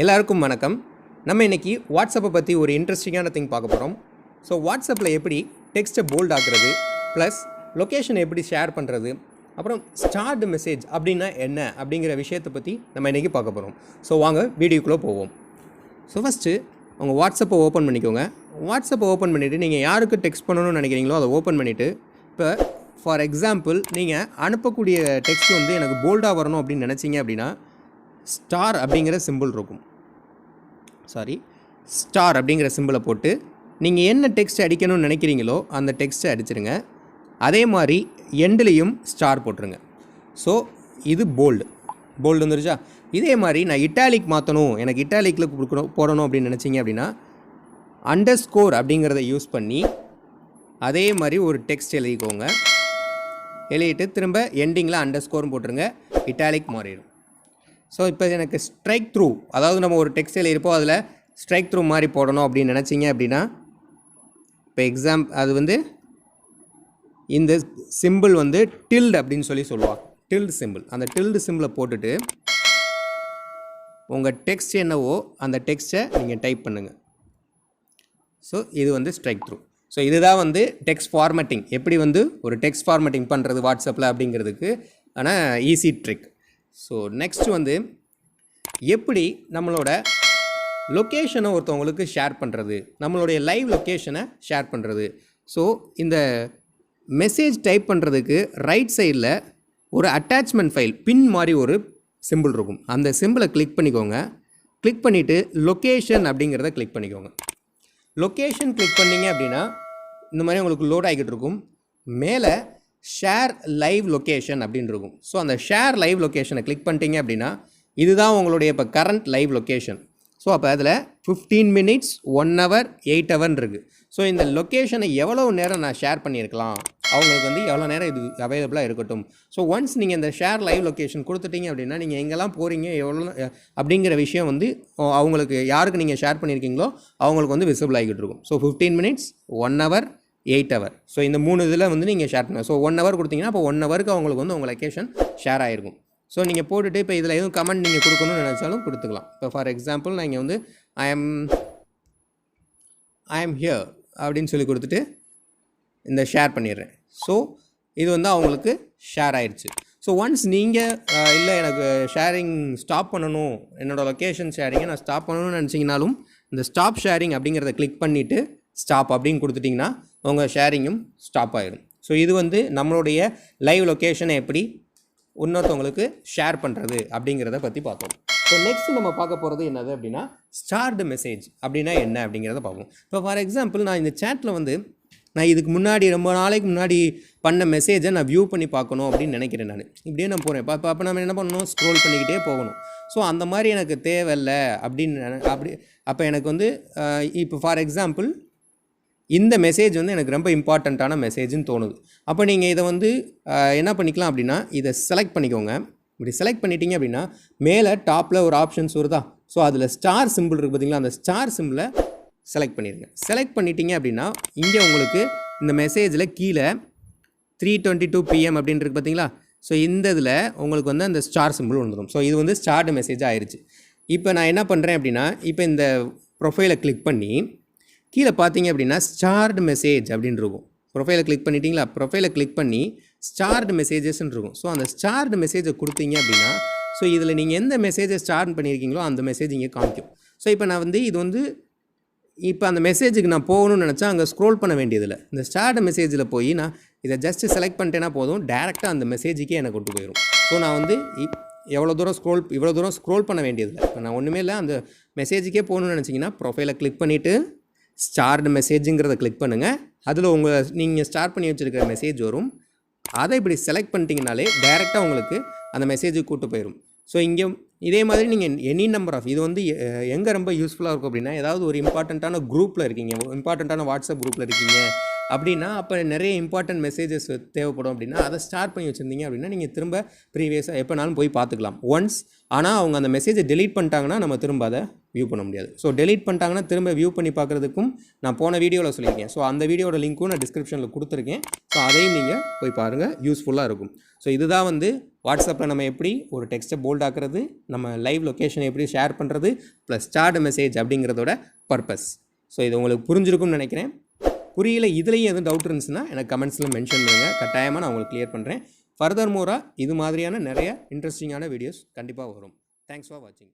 எல்லாருக்கும் வணக்கம். நம்ம இன்றைக்கி வாட்ஸ்அப்பை பற்றி ஒரு இன்ட்ரெஸ்டிங்கான திங் பார்க்க போகிறோம். ஸோ வாட்ஸ்அப்பில் எப்படி டெக்ஸ்ட்டை போல்ட் ஆக்குறது, ப்ளஸ் லொக்கேஷனை எப்படி ஷேர் பண்ணுறது, அப்புறம் ஸ்டார்டு மெசேஜ் அப்படின்னா என்ன அப்படிங்கிற விஷயத்தை பற்றி நம்ம இன்றைக்கி பார்க்க போகிறோம். ஸோ வாங்க வீடியோக்குள்ளே போவோம். ஸோ ஃபஸ்ட்டு உங்கள் வாட்ஸ்அப்பை ஓப்பன் பண்ணிக்கோங்க. வாட்ஸ்அப்பை ஓப்பன் பண்ணிவிட்டு நீங்கள் யாருக்கு டெக்ஸ்ட் பண்ணணும்னு நினைக்கிறீங்களோ அதை ஓப்பன் பண்ணிவிட்டு, இப்போ ஃபார் எக்ஸாம்பிள் நீங்கள் அனுப்பக்கூடிய டெக்ஸ்ட் வந்து எனக்கு போல்டாக வரணும் அப்படின்னு நினச்சிங்க அப்படின்னா ஸ்டார் அப்படிங்கிற சிம்பிள் இருக்கும். ஸ்டார் அப்படிங்கிற சிம்பிளை போட்டு நீங்கள் என்ன டெக்ஸ்ட் அடிக்கணும்னு நினைக்கிறீங்களோ அந்த டெக்ஸ்ட்டை அடிச்சிருங்க. அதே மாதிரி எண்ட்லேயும் ஸ்டார் போட்டுருங்க. ஸோ இது போல்டு வந்துருச்சா? இதே மாதிரி நான் இட்டாலிக் மாற்றணும், எனக்கு இட்டாலிக்கில் போடணும் அப்படின்னு நினச்சிங்க அப்படின்னா அண்டர்ஸ்கோர் அப்படிங்கிறத யூஸ் பண்ணி அதே மாதிரி ஒரு டெக்ஸ்ட் எழுதிக்கோங்க. எழுதிட்டு திரும்ப எண்டிங்கில் அண்டர்ஸ்கோர்னு போட்டுருங்க, இட்டாலிக் மாறிடும். ஸோ இப்போ எனக்கு ஸ்ட்ரைக் த்ரூ, அதாவது நம்ம ஒரு டெக்ஸ்ட் எழுதியிருப்போம் அதில் ஸ்ட்ரைக் த்ரூ மாதிரி போடணும் அப்படின்னு நினச்சிங்க அப்படின்னா இப்போ அது வந்து இந்த சிம்பிள் வந்து டில்டு அப்படின்னு சொல்லுவாங்க. டில்டு சிம்பிள், அந்த டில்டு சிம்பிளை போட்டுட்டு உங்கள் டெக்ஸ்ட் என்னவோ அந்த டெக்ஸ்ட்டை நீங்கள் டைப் பண்ணுங்கள். ஸோ இது வந்து ஸ்ட்ரைக் த்ரூ. ஸோ இதுதான் வந்து டெக்ஸ்ட் ஃபார்மேட்டிங், எப்படி வந்து ஒரு டெக்ஸ்ட் ஃபார்மேட்டிங் பண்ணுறது வாட்ஸ்அப்பில் அப்படிங்கிறதுக்கு ஆனால் ஈஸி ட்ரிக். ஸோ நெக்ஸ்ட் வந்து எப்படி நம்மளோட லொக்கேஷனை ஒருத்தவங்களுக்கு ஷேர் பண்ணுறது, நம்மளுடைய லைவ் லொக்கேஷனை ஷேர் பண்ணுறது. ஸோ இந்த மெசேஜ் டைப் பண்ணுறதுக்கு ரைட் சைடில் ஒரு அட்டாச்மெண்ட் ஃபைல் பின் மாதிரி ஒரு சிம்பிள் இருக்கும். அந்த சிம்பிளை கிளிக் பண்ணிக்கோங்க. கிளிக் பண்ணிவிட்டு லொக்கேஷன் அப்படிங்கிறத கிளிக் பண்ணிக்கோங்க. லொக்கேஷன் கிளிக் பண்ணிங்க அப்படின்னா இந்த மாதிரி உங்களுக்கு லோட் ஆகிக்கிட்டு இருக்கும். மேலே ஷேர் லைவ் லொக்கேஷன் அப்படின்னு இருக்கும். ஸோ அந்த ஷேர் லைவ் லொக்கேஷனை கிளிக் பண்ணிட்டீங்க அப்படின்னா இதுதான் உங்களுடைய இப்போ கரண்ட் லைவ் லொக்கேஷன். ஸோ அப்போ அதில் 15 minutes 1 hour 8 hour இருக்குது. ஸோ இந்த லொக்கேஷனை எவ்வளோ நேரம் நான் ஷேர் பண்ணியிருக்கலாம், அவங்களுக்கு வந்து எவ்வளோ நேரம் இது அவைலபிளாக இருக்கட்டும். ஸோ ஒன்ஸ் நீங்கள் இந்த ஷேர் லைவ் லொக்கேஷன் கொடுத்துட்டீங்க அப்படின்னா நீங்கள் எங்கெல்லாம் போகிறீங்க எவ்வளோ அப்படிங்கிற விஷயம் வந்து அவங்களுக்கு யாருக்கு நீங்கள் ஷேர் பண்ணியிருக்கீங்களோ அவங்களுக்கு வந்து விசிபிள் ஆகிக்கிட்டு இருக்கும். So 15 minutes 1 hour 8 hour. So இந்த 3 இதில் வந்து நீங்கள் ஷேர் பண்ணுங்கள். ஸோ 1 hour கொடுத்தீங்கன்னா அப்போ 1 hourக்கு அவங்களுக்கு வந்து உங்கள் லொக்கேஷன் ஷேர் ஆகிருக்கும். ஸோ நீங்கள் போட்டுட்டு இப்போ இதில் எதுவும் கமெண்ட் நீங்கள் கொடுக்கணும்னு நினச்சாலும் கொடுத்துக்கலாம். இப்போ ஃபார் எக்ஸாம்பிள் நான் இங்கே வந்து ஐ ஆம் ஹியர் அப்படின்னு சொல்லி கொடுத்துட்டு இந்த ஷேர் பண்ணிடுறேன். ஸோ இது வந்து அவங்களுக்கு ஷேர் ஆயிடுச்சு. ஸோ ஒன்ஸ் நீங்கள் இல்லை எனக்கு ஷேரிங் ஸ்டாப் பண்ணணும், என்னோடய லொக்கேஷன் ஷேரிங்கை நான் ஸ்டாப் பண்ணணும்னு நினச்சிங்கனாலும் இந்த ஸ்டாப் ஷேரிங் அப்படிங்கிறத கிளிக் பண்ணிவிட்டு ஸ்டாப் அப்படின்னு கொடுத்துட்டிங்கன்னா உங்கள் ஷேரிங்கும் ஸ்டாப் ஆகிடும். ஸோ இது வந்து நம்மளுடைய லைவ் லொக்கேஷனை எப்படி இன்னொருத்தவங்களுக்கு ஷேர் பண்ணுறது அப்படிங்கிறத பற்றி பார்த்தோம். ஸோ நெக்ஸ்ட் நம்ம பார்க்க போகிறது என்னது அப்படின்னா ஸ்டார்டு மெசேஜ் அப்படின்னா என்ன அப்படிங்கிறத பார்ப்போம். இப்போ ஃபார் எக்ஸாம்பிள் நான் இந்த சேட்டில் வந்து நான் இதுக்கு முன்னாடி ரொம்ப நாளைக்கு முன்னாடி பண்ண மெசேஜை நான் வியூ பண்ணி பார்க்கணும் அப்படின்னு நினைக்கிறேன். நான் இப்படியே நான் போகிறேன். அப்போ நம்ம என்ன பண்ணணும், ஸ்க்ரோல் பண்ணிக்கிட்டே போகணும். ஸோ அந்த மாதிரி எனக்கு தேவையில்லை அப்படின்னு அப்போ எனக்கு வந்து இப்போ ஃபார் எக்ஸாம்பிள் இந்த மெசேஜ் வந்து எனக்கு ரொம்ப இம்பார்ட்டண்ட்டான மெசேஜ்னு தோணுது. அப்போ நீங்கள் இதை வந்து என்ன பண்ணிக்கலாம் அப்படின்னா இதை செலக்ட் பண்ணிக்கோங்க. இப்படி செலக்ட் பண்ணிட்டீங்க அப்படின்னா மேலே டாப்பில் ஒரு ஆப்ஷன்ஸ் வருதா, ஸோ அதில் ஸ்டார் சிம்பிள் இருக்குது பார்த்தீங்களா, அந்த ஸ்டார் சிம்பிளை செலக்ட் பண்ணிடுங்க. செலக்ட் பண்ணிட்டீங்க அப்படின்னா இங்கே உங்களுக்கு இந்த மெசேஜில் கீழே 3:22 PM அப்படின்றது பார்த்தீங்களா, ஸோ இந்த இதில் உங்களுக்கு வந்து அந்த ஸ்டார் சிம்பிள் வந்துடும். ஸோ இது வந்து ஸ்டார்டு மெசேஜ் ஆயிடுச்சு. இப்போ நான் என்ன பண்ணுறேன் அப்படின்னா இப்போ இந்த ப்ரொஃபைலை கிளிக் பண்ணி கீழே பார்த்தீங்க அப்படின்னா ஸ்டார்டு மெசேஜ் அப்படின்னு இருக்கும். ப்ரொஃபைலை கிளிக் பண்ணிட்டீங்களா, ப்ரொஃபைலை கிளிக் பண்ணி ஸ்டார்டு மெசேஜஸ்ன்னு இருக்கும். ஸோ அந்த ஸ்டார்டு மெசேஜை கொடுத்தீங்க அப்படின்னா ஸோ இதில் நீங்கள் எந்த மெசேஜை ஸ்டார்ட் பண்ணியிருக்கீங்களோ அந்த மெசேஜ் இங்கே காமிக்கும். ஸோ இப்போ நான் வந்து இது வந்து இப்போ அந்த மெசேஜுக்கு நான் போகணும்னு நினச்சா அங்கே ஸ்க்ரோல் பண்ண வேண்டியதில்லை. இந்த ஸ்டார்டு மெசேஜில் போய் நான் இதை ஜஸ்ட்டு செலக்ட் பண்ணிட்டேன்னா போதும், டேரெக்டாக அந்த மெசேஜுக்கே எனக்கு கொண்டு போயிடும். ஸோ நான் வந்து இவ்வளோ தூரம் ஸ்க்ரோல் பண்ண வேண்டியதில்லை. இப்போ நான் ஒன்றுமே இல்லை, அந்த மெசேஜுக்கே போகணும்னு நினச்சிங்கன்னா ப்ரொஃபைலை கிளிக் பண்ணிவிட்டு ஸ்டார்டு மெசேஜுங்கிறத கிளிக் பண்ணுங்கள். அதில் நீங்கள் ஸ்டார்ட் பண்ணி வச்சுருக்கிற மெசேஜ் வரும். அதை இப்படி செலக்ட் பண்ணிட்டீங்கனாலே டைரெக்டாக உங்களுக்கு அந்த மெசேஜுக்கு கூட்டு போயிடும். ஸோ இங்கே இதே மாதிரி நீங்கள் எனி நம்பர் ஆஃப் இது வந்து எங்கே ரொம்ப யூஸ்ஃபுல்லாக இருக்கும் அப்படின்னா ஏதாவது ஒரு இம்பார்ட்டண்ட்டான குரூப்பில் இருக்கீங்க, இம்பார்ட்டண்ட்டான வாட்ஸ்அப் குரூப்பில் இருக்கீங்க, அப்படின்னா அப்போ நிறைய இம்பார்ட்டன்ட் மெசேஜஸ் தேவைப்படும் அப்படின்னா அதை ஸ்டார்ட் பண்ணி வச்சுருந்தீங்க அப்படின்னா நீங்கள் திரும்ப ப்ரீவியஸாக எப்போனாலும் போய் பார்த்துக்கலாம் ஒன்ஸ். ஆனால் அவங்க அந்த மெசேஜை டெலீட் பண்ணிட்டாங்கன்னா நம்ம திரும்ப அதை வியூ பண்ண முடியாது. ஸோ டெலீட் பண்ணிட்டாங்கன்னா திரும்ப வியூ பண்ணி பார்க்குறதுக்கும் நான் போன வீடியோவில் சொல்லியிருக்கேன். ஸோ அந்த வீடியோட லிங்க்கும் நான் டிஸ்கிரிப்ஷனில் கொடுத்துருக்கேன். ஸோ அதையும் நீங்கள் போய் பாருங்கள், யூஸ்ஃபுல்லாக இருக்கும். ஸோ இதுதான் வந்து வாட்ஸ்அப்பில் நம்ம எப்படி ஒரு டெக்ஸ்ட்டை போல்ட் ஆக்குறது, நம்ம லைவ் லொக்கேஷனை எப்படி ஷேர் பண்ணுறது, ப்ளஸ் ஸ்டார்ட் மெசேஜ் அப்படிங்கிறதோட பர்பஸ். ஸோ இது உங்களுக்கு புரிஞ்சிருக்கும்னு நினைக்கிறேன். புரியல, இதுலேயும் எதுவும் டவுட் இருந்துச்சுன்னா எனக்கு கமெண்ட்ஸில் மென்ஷன் பண்ணுங்கள், கட்டாயமாக நான் உங்களுக்கு கிளியர் பண்ணுறேன். ஃபர்தர் மோராக இது மாதிரியான நிறைய இன்ட்ரெஸ்டிங்கான வீடியோஸ் கண்டிப்பாக வரும். தேங்க்ஸ் ஃபார் வாட்சிங்.